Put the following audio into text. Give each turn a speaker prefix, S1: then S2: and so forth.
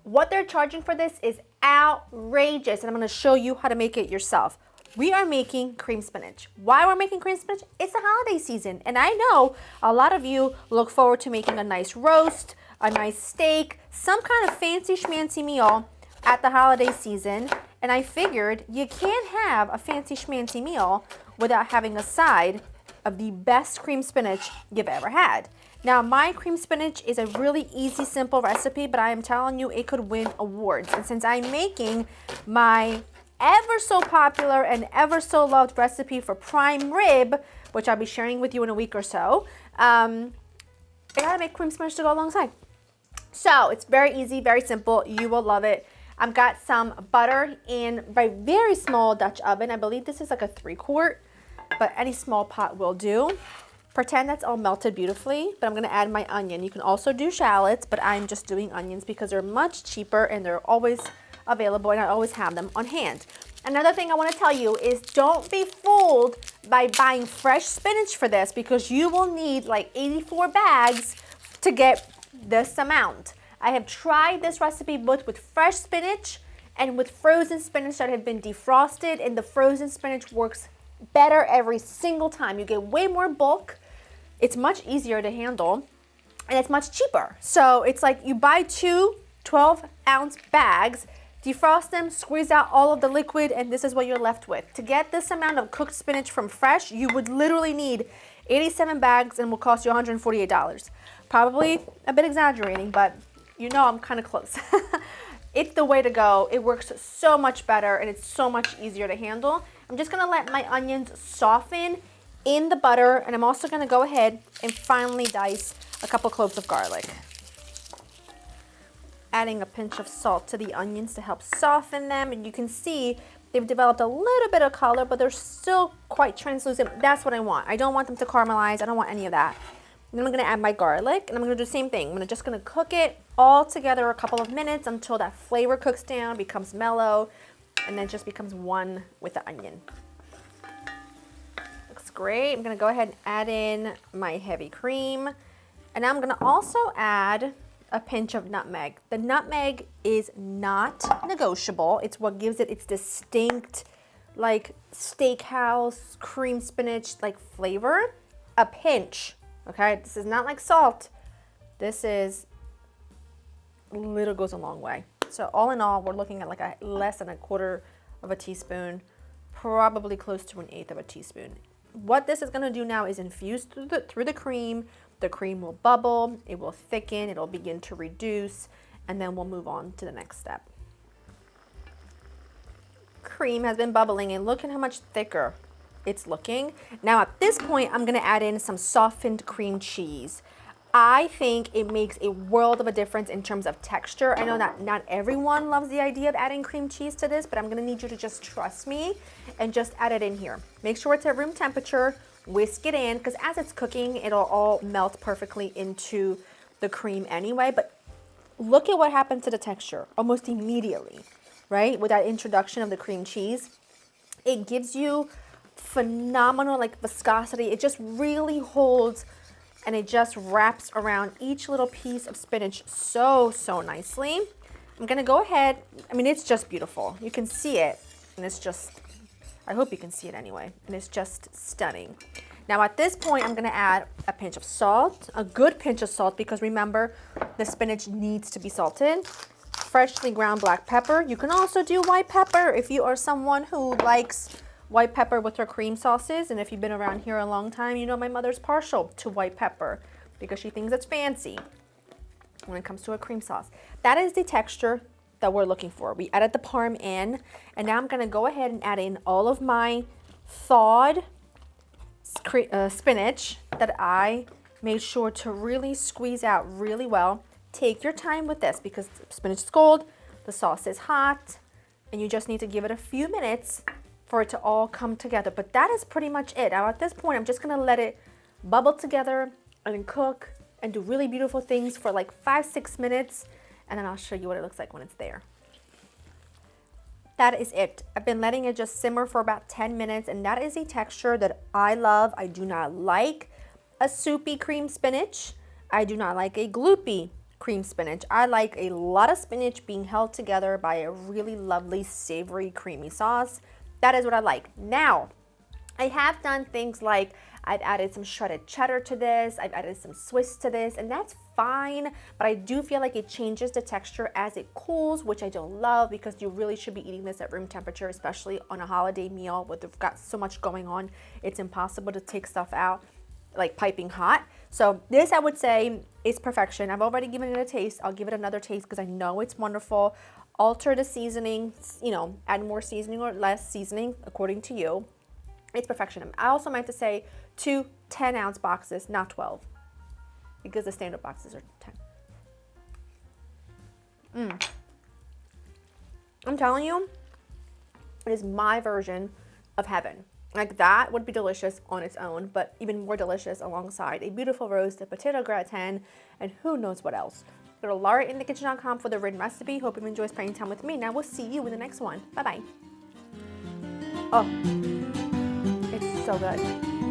S1: What they're charging for this is outrageous, and I'm gonna show you how to make it yourself. We are making cream spinach. Why we're making cream spinach? It's the holiday season, and I know a lot of you look forward to making a nice roast, a nice steak, some kind of fancy schmancy meal at the holiday season, and I figured you can't have a fancy schmancy meal without having a side of the best cream spinach you've ever had. Now, my cream spinach is a really easy, simple recipe, but I am telling you it could win awards. And since I'm making my ever so popular and ever so loved recipe for prime rib, which I'll be sharing with you in a week or so, I gotta make cream spinach to go alongside. So it's very easy, very simple. You will love it. I've got some butter in a very small Dutch oven. I believe this is like a 3-quart, but any small pot will do. Pretend that's all melted beautifully, but I'm gonna add my onion. You can also do shallots, but I'm just doing onions because they're much cheaper and they're always available and I always have them on hand. Another thing I wanna tell you is don't be fooled by buying fresh spinach for this because you will need like 84 bags to get this amount. I have tried this recipe both with fresh spinach and with frozen spinach that have been defrosted, and the frozen spinach works better every single time. You get way more bulk. It's much easier to handle and it's much cheaper. So it's like you buy 2 12-ounce bags, defrost them, squeeze out all of the liquid, and this is what you're left with. To get this amount of cooked spinach from fresh, you would literally need 87 bags and will cost you $148. Probably a bit exaggerating, but you know I'm kind of close. It's the way to go. It works so much better and it's so much easier to handle. I'm just gonna let my onions soften in the butter, and I'm also gonna go ahead and finely dice a couple cloves of garlic. Adding a pinch of salt to the onions to help soften them, and you can see they've developed a little bit of color, but they're still quite translucent. That's what I want. I don't want them to caramelize. I don't want any of that. And then I'm gonna add my garlic, and I'm gonna do the same thing. I'm just gonna cook it all together a couple of minutes until that flavor cooks down, becomes mellow, and then just becomes one with the onion. Looks great. I'm gonna go ahead and add in my heavy cream, and I'm gonna also add a pinch of nutmeg. The nutmeg is not negotiable. It's what gives it its distinct, like steakhouse cream spinach like flavor. A pinch, okay? This is not like salt. This is little goes a long way. So all in all, we're looking at like a less than 1/4 of a teaspoon, probably close to 1/8 of a teaspoon. What this is gonna do now is infuse through the cream. The cream will bubble, it will thicken, it'll begin to reduce, and then we'll move on to the next step. Cream has been bubbling, and look at how much thicker it's looking. Now at this point, I'm gonna add in some softened cream cheese. I think it makes a world of a difference in terms of texture. I know that not everyone loves the idea of adding cream cheese to this, but I'm gonna need you to just trust me and just add it in here. Make sure it's at room temperature, whisk it in, because as it's cooking, it'll all melt perfectly into the cream anyway, but look at what happened to the texture almost immediately, right? With that introduction of the cream cheese, it gives you phenomenal like viscosity. It just really holds and it just wraps around each little piece of spinach so nicely. I'm gonna go ahead, I mean, it's just beautiful. You can see it, and it's just, I hope you can see it anyway, and it's just stunning. Now at this point, I'm gonna add a pinch of salt, a good pinch of salt, because remember, the spinach needs to be salted. Freshly ground black pepper. You can also do white pepper if you are someone who likes white pepper with her cream sauces, and if you've been around here a long time, you know my mother's partial to white pepper because she thinks it's fancy when it comes to a cream sauce. That is the texture that we're looking for. We added the parm in, and now I'm gonna go ahead and add in all of my thawed spinach that I made sure to really squeeze out really well. Take your time with this because spinach is cold, the sauce is hot, and you just need to give it a few minutes for it to all come together. But that is pretty much it. Now at this point, I'm just gonna let it bubble together and cook and do really beautiful things for like 5-6 minutes, and then I'll show you what it looks like when it's there. That is it. I've been letting it just simmer for about 10 minutes, and that is a texture that I love. I do not like a soupy cream spinach. I do not like a gloopy cream spinach. I like a lot of spinach being held together by a really lovely, savory, creamy sauce. That is what I like. Now, I have done things like I've added some shredded cheddar to this, I've added some Swiss to this, and that's fine, but I do feel like it changes the texture as it cools, which I don't love because you really should be eating this at room temperature, especially on a holiday meal where they've got so much going on. It's impossible to take stuff out like piping hot. So this, I would say, is perfection. I've already given it a taste. I'll give it another taste because I know it's wonderful. Alter the seasoning, you know, add more seasoning or less seasoning according to you. It's perfection. I also meant to say 2 10-ounce boxes, not 12, because the standard boxes are 10. I'm telling you, it is my version of heaven. Like, that would be delicious on its own, but even more delicious alongside a beautiful roasted potato gratin and who knows what else. Go to laurainthekitchen.com for the written recipe. Hope you enjoy spending time with me. Now we'll see you in the next one. Bye-bye. Oh, it's so good.